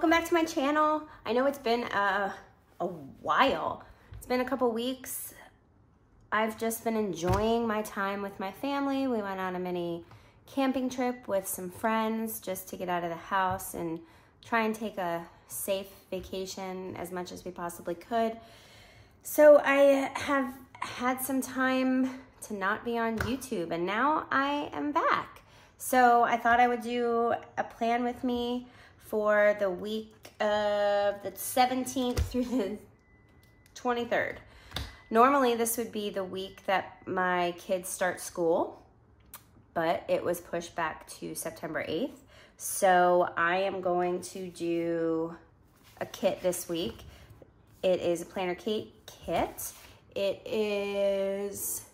welcome back to my channel. I know it's been a while. It's been a couple weeks. I've just been enjoying my time with my family. We went on a mini camping trip with some friends just to get out of the house and try and take a safe vacation as much as we possibly could. So I have had some time to not be on YouTube, and now I am back. So I thought I would do a plan with me for the week of the 17th through the 23rd. Normally this would be the week that my kids start school, but it was pushed back to September 8th. So I am going to do a kit this week. It is a planner cake kit. It is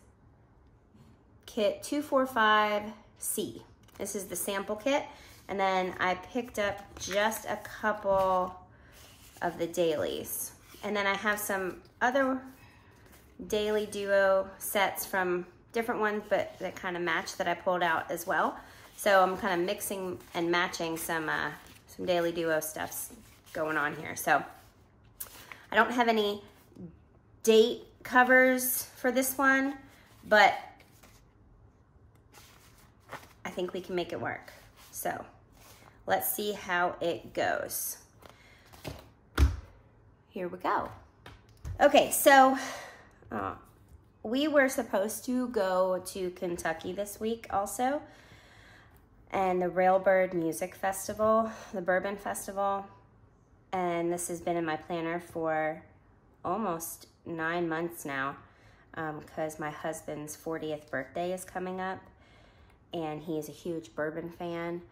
kit 245C. This is the sample kit. And then I picked up just a couple of the dailies. And then I have some other daily duo sets from different ones, but that kind of match that I pulled out as well. So I'm kind of mixing and matching some daily duo stuffs going on here. So I don't have any date covers for this one, but I think we can make it work. So let's see how it goes. Here we go. Okay, so we were supposed to go to Kentucky this week also, and the Railbird Music Festival, the Bourbon Festival, and this has been in my planner for almost 9 months now, because my husband's 40th birthday is coming up, and he is a huge bourbon fan,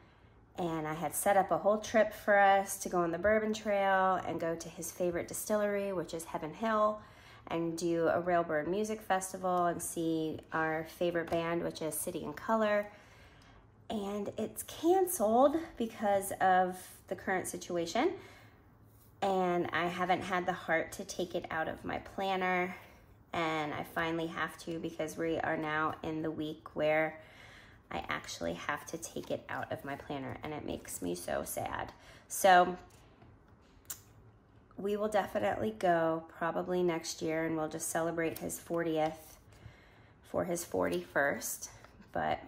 and I had set up a whole trip for us to go on the Bourbon Trail and go to his favorite distillery, which is Heaven Hill, and do a Railbird Music Festival and see our favorite band, which is City and Color. And it's canceled because of the current situation, and I haven't had the heart to take it out of my planner, and I finally have to because we are now in the week where I actually have to take it out of my planner, and it makes me so sad. So we will definitely go probably next year, and we'll just celebrate his 40th for his 41st. But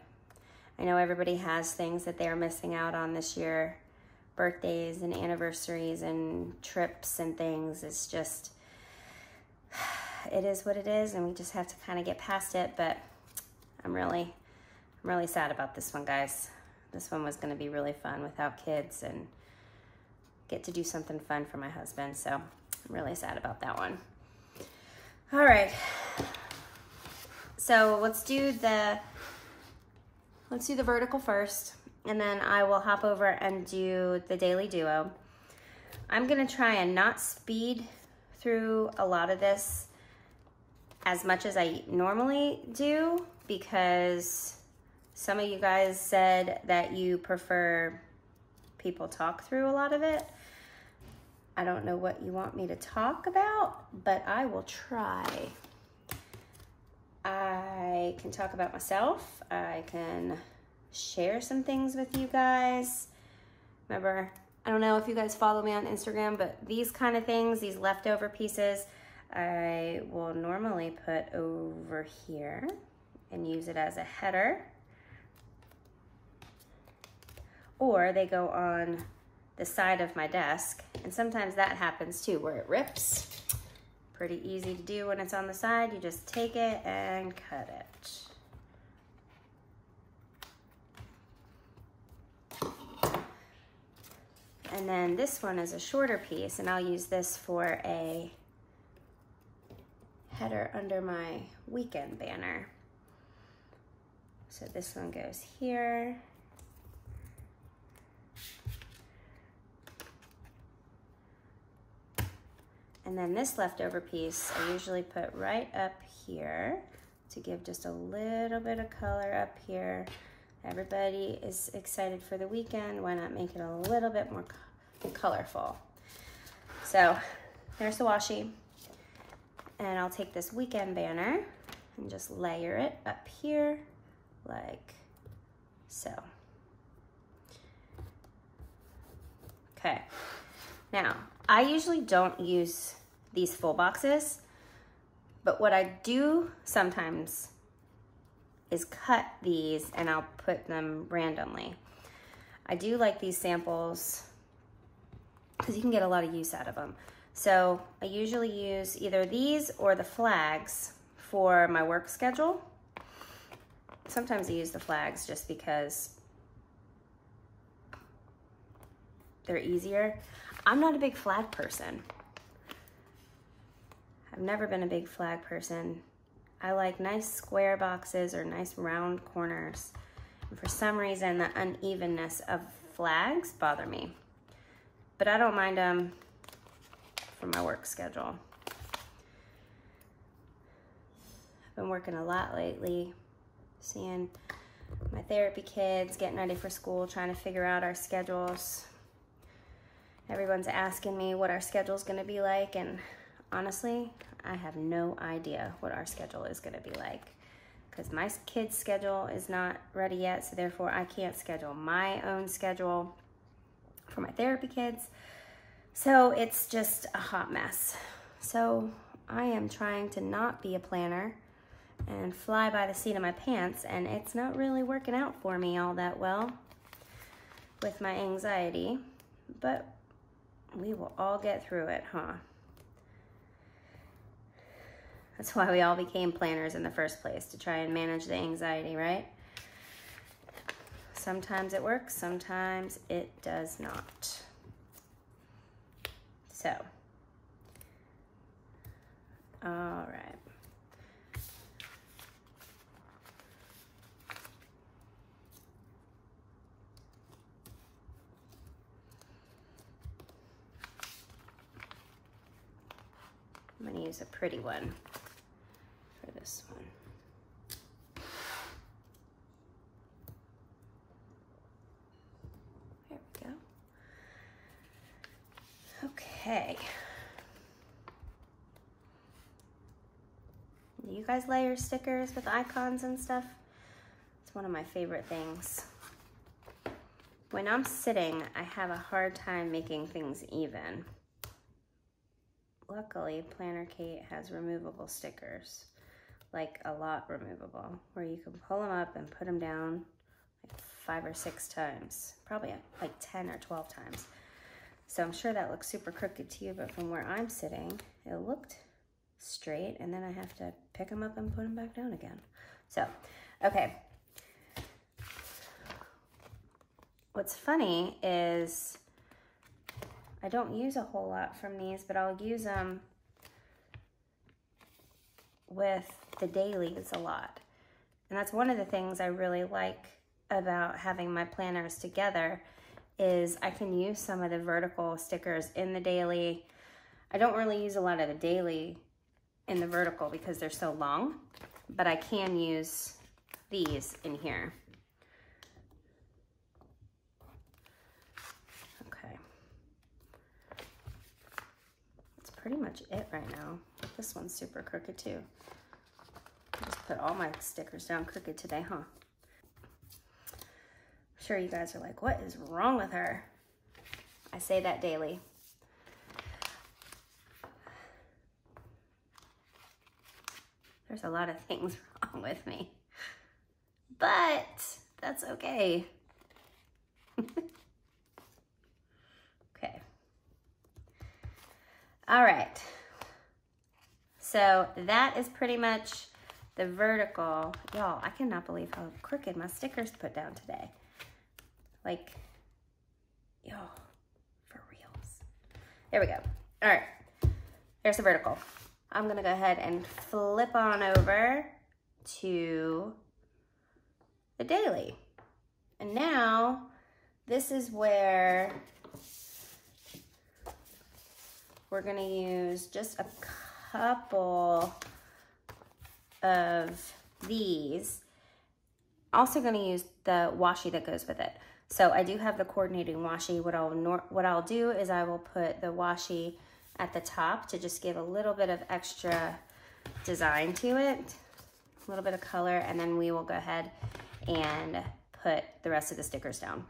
I know everybody has things that they're missing out on this year, birthdays and anniversaries and trips and things. It's just, it is what it is, and we just have to kind of get past it. But I'm really sad about this one, guys. This one was gonna be really fun without kids and get to do something fun for my husband. So I'm really sad about that one. All right, so let's do the vertical first, and then I will hop over and do the daily duo. I'm gonna try and not speed through a lot of this as much as I normally do, because some of you guys said that you prefer people talk through a lot of it. I don't know what you want me to talk about, but I will try. I can talk about myself. I can share some things with you guys. Remember, I don't know if you guys follow me on Instagram, but these kind of things, these leftover pieces, I will normally put over here and use it as a header. Or they go on the side of my desk, and sometimes that happens too, where it rips. Pretty easy to do when it's on the side. You just take it and cut it. And then this one is a shorter piece, and I'll use this for a header under my weekend banner. So this one goes here. And then this leftover piece, I usually put right up here to give just a little bit of color up here. Everybody is excited for the weekend. Why not make it a little bit more colorful? So there's the washi. And I'll take this weekend banner and just layer it up here like so. Okay. Now, I usually don't use these full boxes, but what I do sometimes is cut these and I'll put them randomly. I do like these samples because you can get a lot of use out of them. So I usually use either these or the flags for my work schedule. Sometimes I use the flags just because they're easier. I'm not a big flag person. I've never been a big flag person. I like nice square boxes or nice round corners. And for some reason, the unevenness of flags bother me. But I don't mind them for my work schedule. I've been working a lot lately, seeing my therapy kids, getting ready for school, trying to figure out our schedules. Everyone's asking me what our schedule's gonna be like, and honestly, I have no idea what our schedule is gonna be like because my kids' schedule is not ready yet, so therefore I can't schedule my own schedule for my therapy kids. So it's just a hot mess. So I am trying to not be a planner and fly by the seat of my pants, and it's not really working out for me all that well with my anxiety, but we will all get through it, huh? That's why we all became planners in the first place, to try and manage the anxiety, right? Sometimes it works, sometimes it does not. So, all right. I'm gonna use a pretty one for this one. There we go. Okay. Do you guys layer stickers with icons and stuff? It's one of my favorite things. When I'm sitting, I have a hard time making things even. Luckily, Planner Kate has removable stickers, like a lot removable, where you can pull them up and put them down like 5 or 6 times, probably like 10 or 12 times. So I'm sure that looks super crooked to you, but from where I'm sitting, it looked straight, and then I have to pick them up and put them back down again. So, okay. What's funny is I don't use a whole lot from these, but I'll use them with the dailies a lot. And that's one of the things I really like about having my planners together is I can use some of the vertical stickers in the daily. I don't really use a lot of the daily in the vertical because they're so long, but I can use these in here. Pretty much it right now. This one's super crooked too. I just put all my stickers down crooked today, huh? I'm sure you guys are like, what is wrong with her? I say that daily. There's a lot of things wrong with me, but that's okay. Okay. All right, so that is pretty much the vertical. Y'all, I cannot believe how crooked my stickers put down today. Like, y'all, for reals. There we go. All right, there's the vertical. I'm gonna go ahead and flip on over to the daily. And now, this is where we're gonna use just a couple of these. Also gonna use the washi that goes with it. So I do have the coordinating washi. What I'll do is I will put the washi at the top to just give a little bit of extra design to it, a little bit of color, and then we will go ahead and put the rest of the stickers down.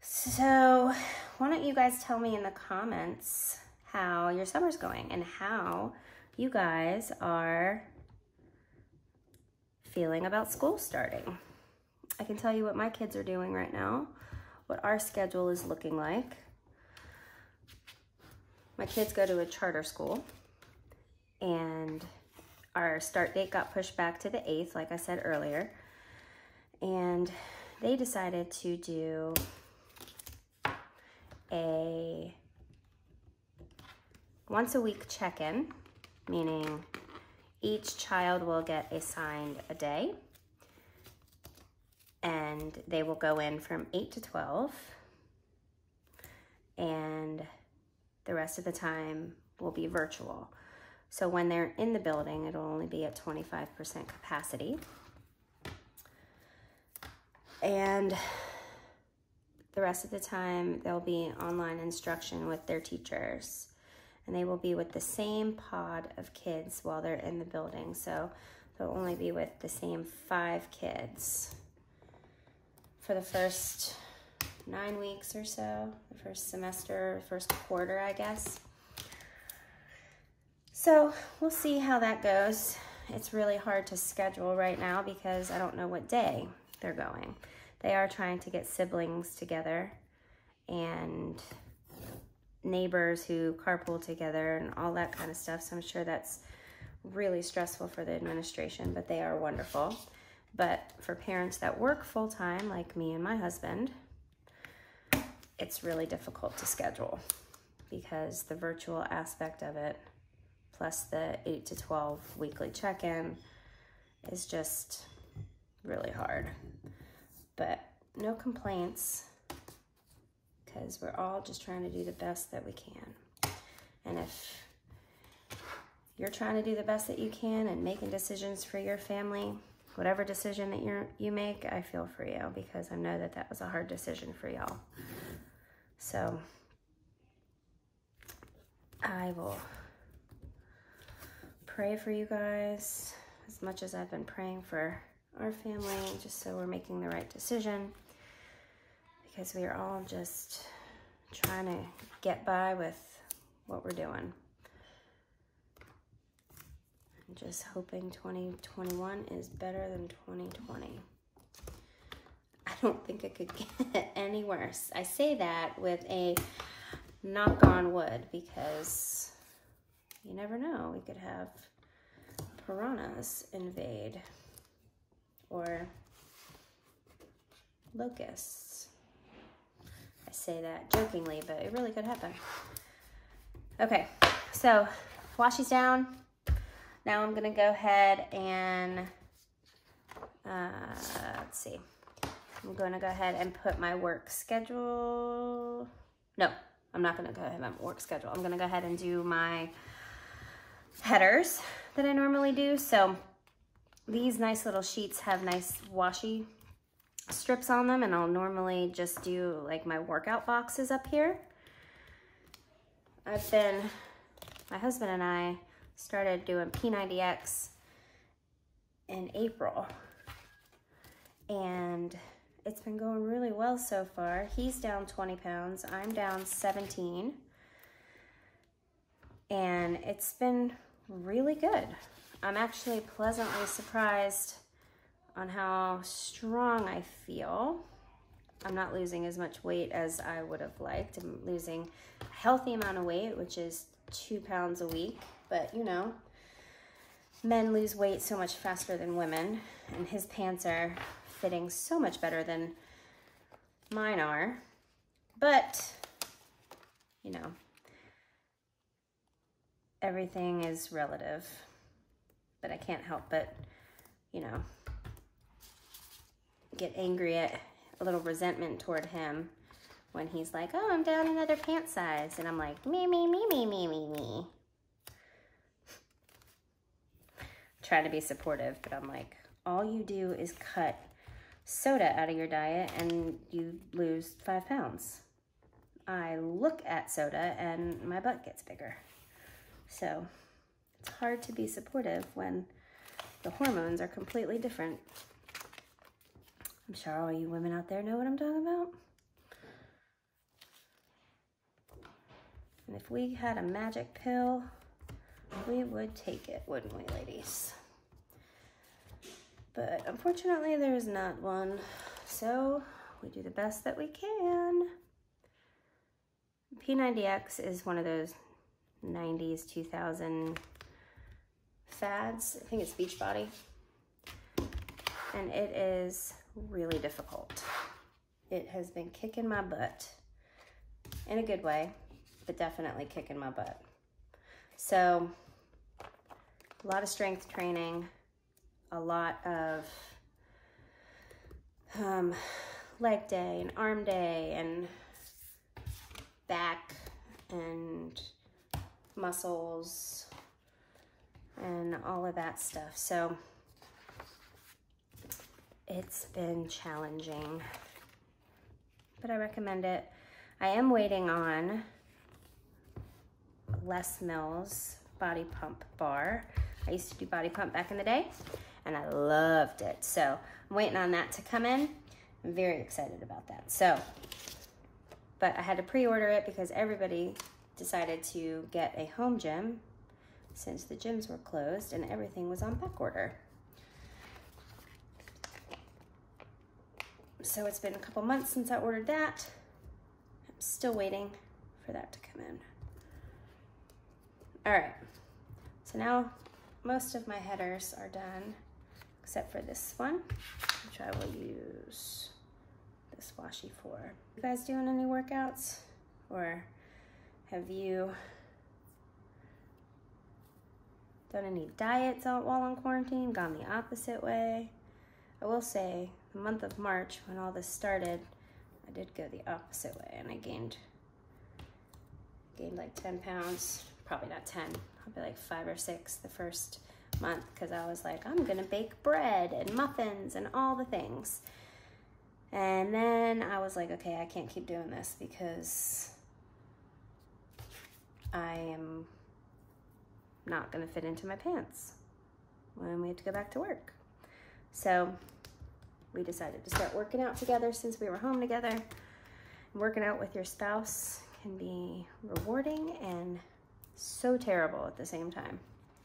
So why don't you guys tell me in the comments how your summer's going and how you guys are feeling about school starting. I can tell you what my kids are doing right now, what our schedule is looking like. My kids go to a charter school, and our start date got pushed back to the 8th, like I said earlier, and they decided to do a once a week check-in, meaning each child will get assigned a day, and they will go in from 8 to 12, and the rest of the time will be virtual. So when they're in the building, it'll only be at 25% capacity. And the rest of the time, there'll be online instruction with their teachers. And they will be with the same pod of kids while they're in the building. So they'll only be with the same 5 kids for the first 9 weeks or so, the first semester, first quarter, I guess. So we'll see how that goes. It's really hard to schedule right now because I don't know what day they're going. They are trying to get siblings together and neighbors who carpool together and all that kind of stuff. So I'm sure that's really stressful for the administration, but they are wonderful. But for parents that work full-time, like me and my husband, it's really difficult to schedule because the virtual aspect of it, plus the 8 to 12 weekly check-in, is just really hard. But no complaints, because we're all just trying to do the best that we can. And if you're trying to do the best that you can and making decisions for your family, whatever decision that you make, I feel for you, because I know that that was a hard decision for y'all. So I will pray for you guys as much as I've been praying for our family, just so we're making the right decision, because we are all just trying to get by with what we're doing. I'm just hoping 2021 is better than 2020. I don't think it could get any worse. I say that with a knock on wood, because you never know. We could have piranhas invade, or locusts. I say that jokingly, but it really could happen. Okay, so washi's down. Now I'm gonna go ahead and, let's see. I'm gonna go ahead and put my work schedule. No, I'm not gonna go ahead and have my work schedule. I'm gonna go ahead and do my headers that I normally do. So these nice little sheets have nice washi strips on them, and I'll normally just do like my workout boxes up here. My husband and I started doing P90X in April, and it's been going really well so far. He's down 20 pounds, I'm down 17, and it's been really good. I'm actually pleasantly surprised on how strong I feel. I'm not losing as much weight as I would have liked. I'm losing a healthy amount of weight, which is 2 pounds a week. But you know, men lose weight so much faster than women, and his pants are fitting so much better than mine are. But, you know, everything is relative. But I can't help but, you know, get angry at a little resentment toward him when he's like, oh, I'm down another pant size. And I'm like, me. Try to be supportive, but I'm like, all you do is cut soda out of your diet and you lose 5 pounds. I look at soda and my butt gets bigger. So it's hard to be supportive when the hormones are completely different. I'm sure all you women out there know what I'm talking about. And if we had a magic pill, we would take it, wouldn't we, ladies? But unfortunately, there is not one. So we do the best that we can. P90X is one of those 90s, 2000 fads. I think it's Beachbody. And it is really difficult. It has been kicking my butt in a good way, but definitely kicking my butt. So a lot of strength training, a lot of leg day and arm day and back and muscles and all of that stuff. So it's been challenging, but I recommend it. I am waiting on Les Mills Body Pump Bar. I used to do Body Pump back in the day, and I loved it. So I'm waiting on that to come in. I'm very excited about that. So, but I had to pre-order it because everybody decided to get a home gym since the gyms were closed and everything was on back order. So it's been a couple months since I ordered that. I'm still waiting for that to come in. All right, so now most of my headers are done, except for this one, which I will use this washi for. You guys doing any workouts? Or have you done any diets while on quarantine, gone the opposite way? I will say, the month of March, when all this started, I did go the opposite way, and I gained like 10 pounds. Probably not 10, probably like 5 or 6 the first month, because I was like, I'm gonna bake bread and muffins and all the things. And then I was like, okay, I can't keep doing this because I am not gonna fit into my pants when we have to go back to work. So we decided to start working out together since we were home together. Working out with your spouse can be rewarding and so terrible at the same time.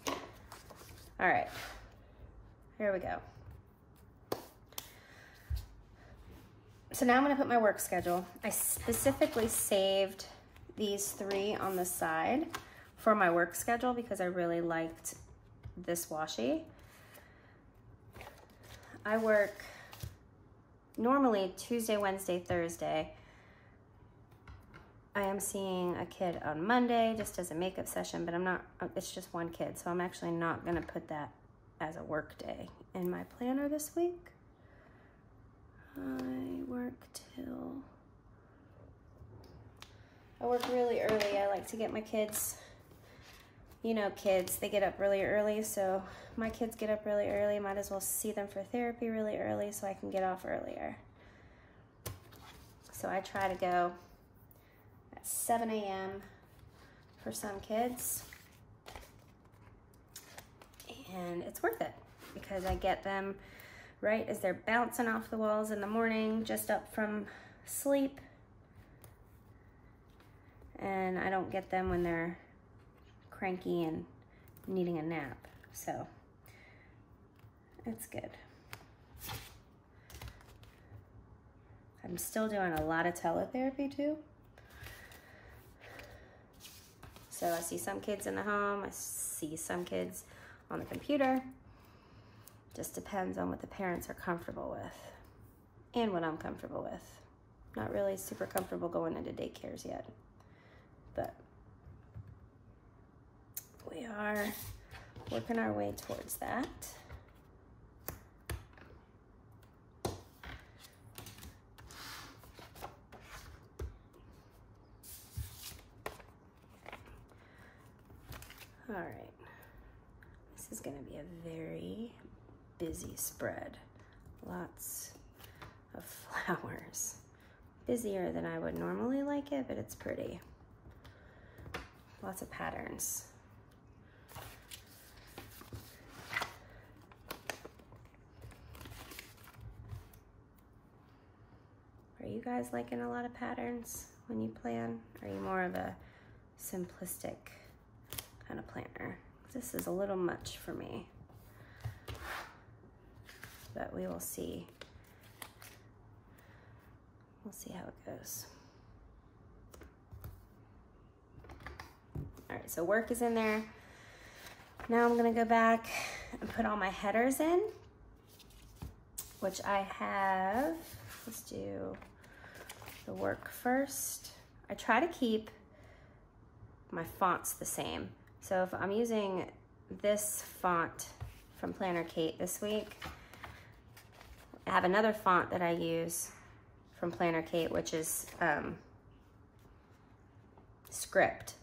All right, here we go. So now I'm gonna put my work schedule. I specifically saved these 3 on the side for my work schedule because I really liked this washi. I work normally Tuesday, Wednesday, Thursday. I am seeing a kid on Monday just as a makeup session, but I'm not, it's just one kid, so I'm actually not gonna put that as a work day in my planner this week. I work really early. I like to get my kids, you know, kids, they get up really early, so my kids get up really early. Might as well see them for therapy really early so I can get off earlier. So I try to go 7 a.m. for some kids, and it's worth it because I get them right as they're bouncing off the walls in the morning, just up from sleep, and I don't get them when they're cranky and needing a nap, so it's good. I'm still doing a lot of teletherapy too. So I see some kids in the home, I see some kids on the computer. Just depends on what the parents are comfortable with and what I'm comfortable with. Not really super comfortable going into daycares yet, but we are working our way towards that. All right, this is gonna be a very busy spread. Lots of flowers. Busier than I would normally like it, but it's pretty. Lots of patterns. Are you guys liking a lot of patterns when you plan? Are you more of a simplistic kind of planner. This is a little much for me, but we will see. We'll see how it goes. All right, so work is in there. Now I'm gonna go back and put all my headers in, which I have. Let's do the work first. I try to keep my fonts the same. So if I'm using this font from Planner Kate this week, I have another font that I use from Planner Kate, which is Script.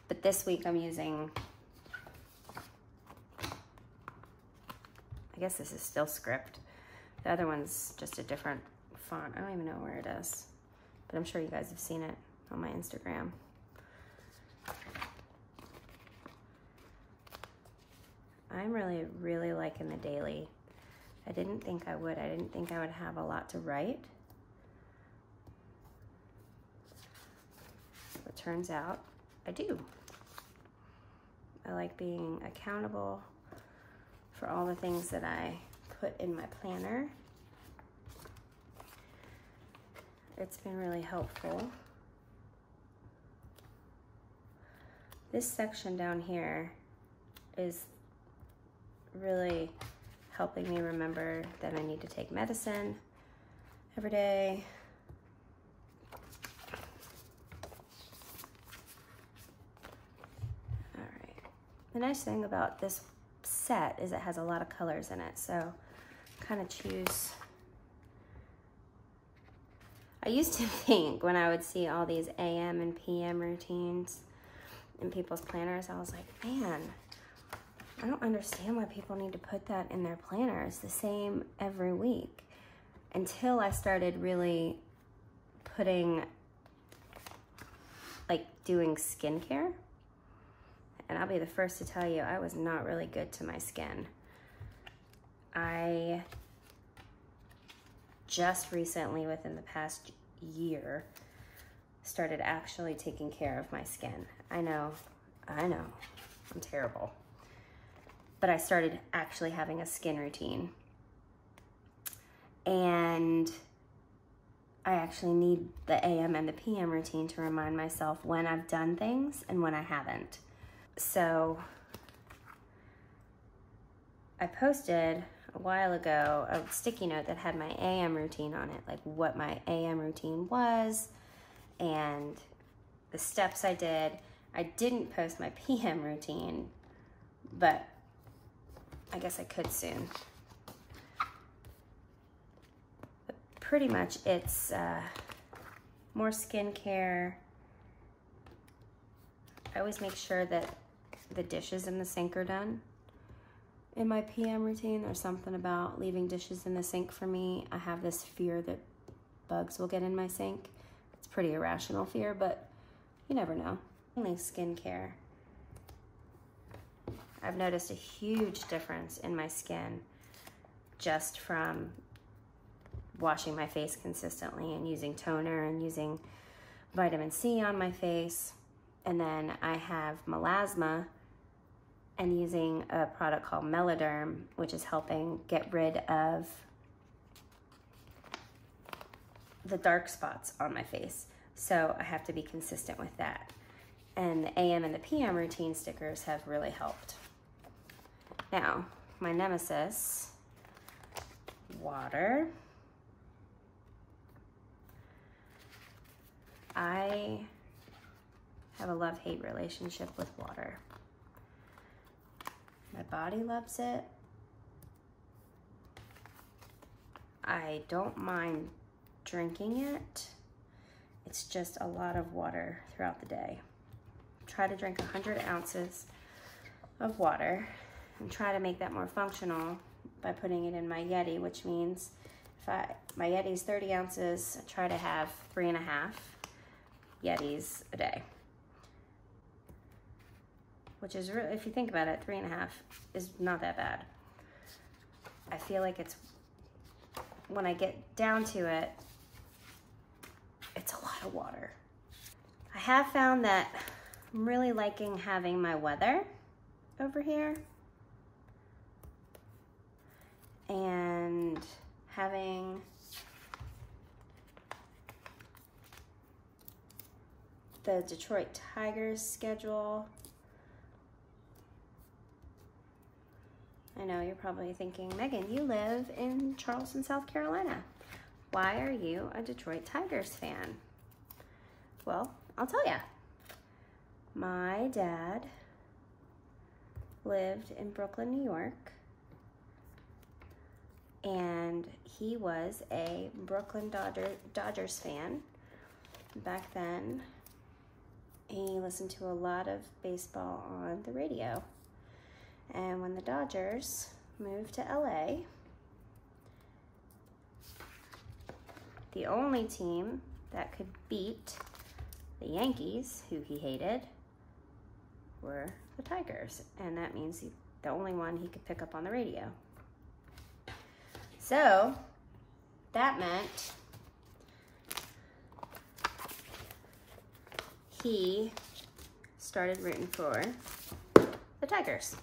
But this week I'm using, I guess this is still Script. The other one's just a different font. I don't even know where it is, but I'm sure you guys have seen it on my Instagram. I'm really liking the daily. I didn't think I would. I didn't think I would have a lot to write. It turns out I do. I like being accountable for all the things that I put in my planner. It's been really helpful. This section down here is really helping me remember that I need to take medicine every day. All right. The nice thing about this set is it has a lot of colors in it, so kind of choose. I used to think when I would see all these AM and PM routines in people's planners, I was like, man, I don't understand why people need to put that in their planners the same every week, until I started really putting, like, doing skincare. And I'll be the first to tell you, I was not really good to my skin. I just recently, within the past year, started actually taking care of my skin. I know, I'm terrible. But I started actually having a skin routine. And I actually need the AM and the PM routine to remind myself when I've done things and when I haven't. So I posted a while ago a sticky note that had my AM routine on it, like what my AM routine was and the steps I did. I didn't post my PM routine, but I guess I could soon. But pretty much it's more skincare. I always make sure that the dishes in the sink are done. In my PM routine, there's something about leaving dishes in the sink for me. I have this fear that bugs will get in my sink. It's a pretty irrational fear, but you never know. Only skincare. I've noticed a huge difference in my skin just from washing my face consistently and using toner and using vitamin C on my face. And then I have melasma and using a product called Meloderm, which is helping get rid of the dark spots on my face. So I have to be consistent with that. And the AM and the PM routine stickers have really helped. Now, my nemesis, water. I have a love-hate relationship with water. My body loves it. I don't mind drinking it. It's just a lot of water throughout the day. Try to drink 100 ounces of water and try to make that more functional by putting it in my Yeti, which means my Yeti's 30 ounces, I try to have 3.5 Yetis a day. Which is really, if you think about it, 3.5 is not that bad. I feel like it's, when I get down to it, it's a lot of water. I have found that I'm really liking having my weather over here and having the Detroit Tigers schedule. I know you're probably thinking, Megan, you live in Charleston, South Carolina. Why are you a Detroit Tigers fan? Well, I'll tell you. My dad lived in Brooklyn, New York, and he was a Brooklyn Dodgers fan. Back then, he listened to a lot of baseball on the radio. And when the Dodgers moved to LA, the only team that could beat the Yankees, who he hated, were the Tigers. And that means the only one he could pick up on the radio. So that meant he started rooting for the Tigers.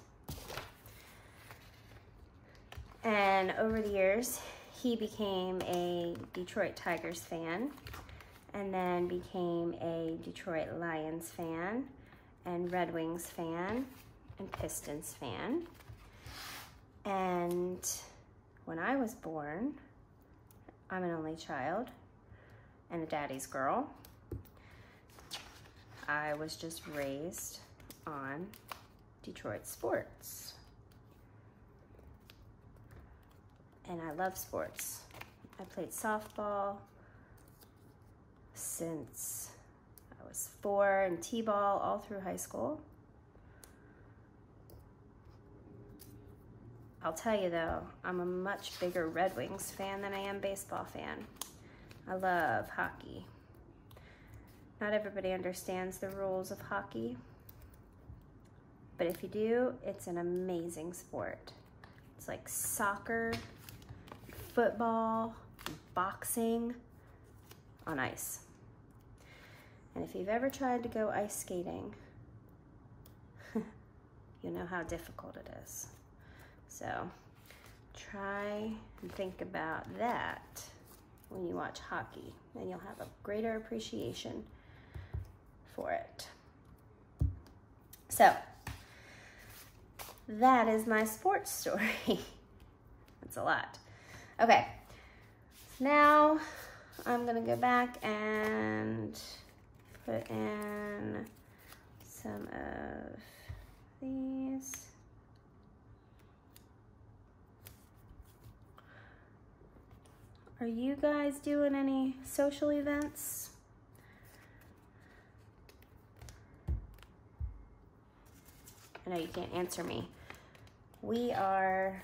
And over the years, he became a Detroit Tigers fan, and then became a Detroit Lions fan, and Red Wings fan, and Pistons fan. And when I was born, I'm an only child and a daddy's girl. I was just raised on Detroit sports. And I love sports. I played softball since I was 4, and t-ball all through high school. I'll tell you though, I'm a much bigger Red Wings fan than I am baseball fan. I love hockey. Not everybody understands the rules of hockey, but if you do, it's an amazing sport. It's like soccer, football, boxing on ice. And if you've ever tried to go ice skating, you know how difficult it is. So try and think about that when you watch hockey, and you'll have a greater appreciation for it. So that is my sports story. That's a lot. Okay, so now I'm gonna go back and put in some of these. Are you guys doing any social events? I know you can't answer me. We are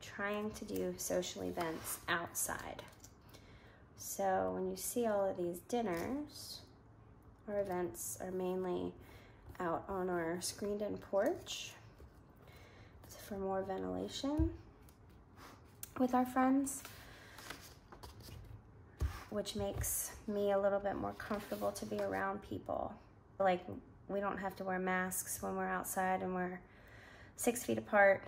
trying to do social events outside. So when you see all of these dinners, our events are mainly out on our screened-in porch. It's for more ventilation with our friends, which makes me a little bit more comfortable to be around people. Like, we don't have to wear masks when we're outside, and we're 6 feet apart,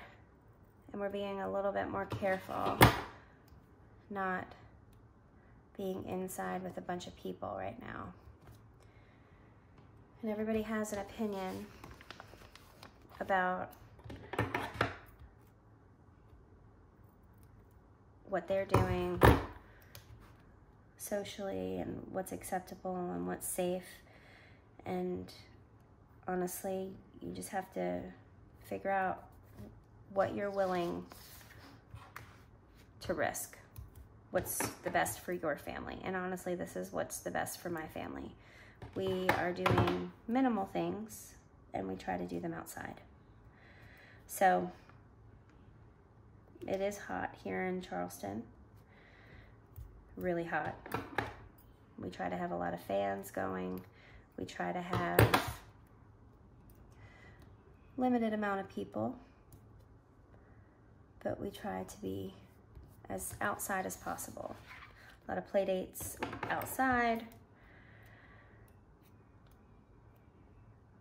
and we're being a little bit more careful, not being inside with a bunch of people right now. And everybody has an opinion about what they're doing socially and what's acceptable and what's safe. And honestly, you just have to figure out what you're willing to risk, what's the best for your family. And honestly, this is what's the best for my family. We are doing minimal things, and we try to do them outside. So it is hot here in Charleston, really hot. We try to have a lot of fans going. We try to have limited amount of people, but we try to be as outside as possible. A lot of play dates outside,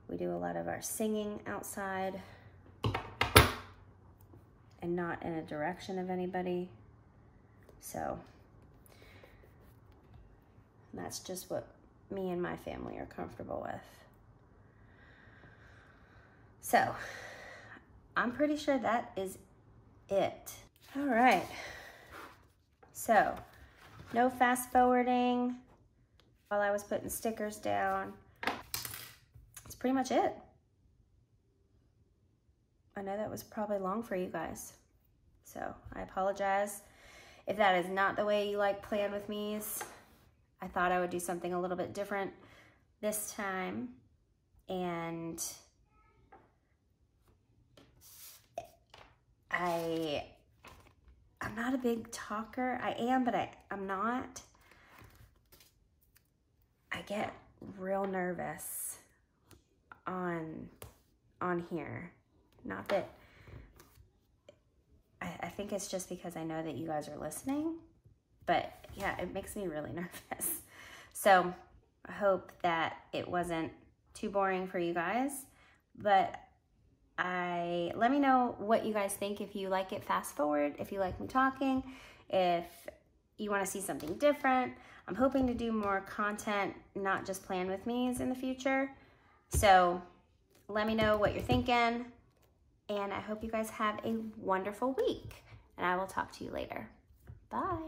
We do a lot of our singing outside and not in a direction of anybody. So that's just what me and my family are comfortable with. So I'm pretty sure that is it. All right. So no fast forwarding while I was putting stickers down. That's pretty much it. I know that was probably long for you guys, so I apologize if that is not the way you like Plan With Me's. I thought I would do something a little bit different this time, and I'm not a big talker. I am, but I'm not. I get real nervous on here. Not that, I think it's just because I know that you guys are listening, but yeah, it makes me really nervous. So I hope that it wasn't too boring for you guys, but let me know what you guys think, if you like it fast forward, if you like me talking, if you want to see something different. I'm hoping to do more content, not just Plan With Me's in the future. So let me know what you're thinking, and I hope you guys have a wonderful week, and I will talk to you later. Bye.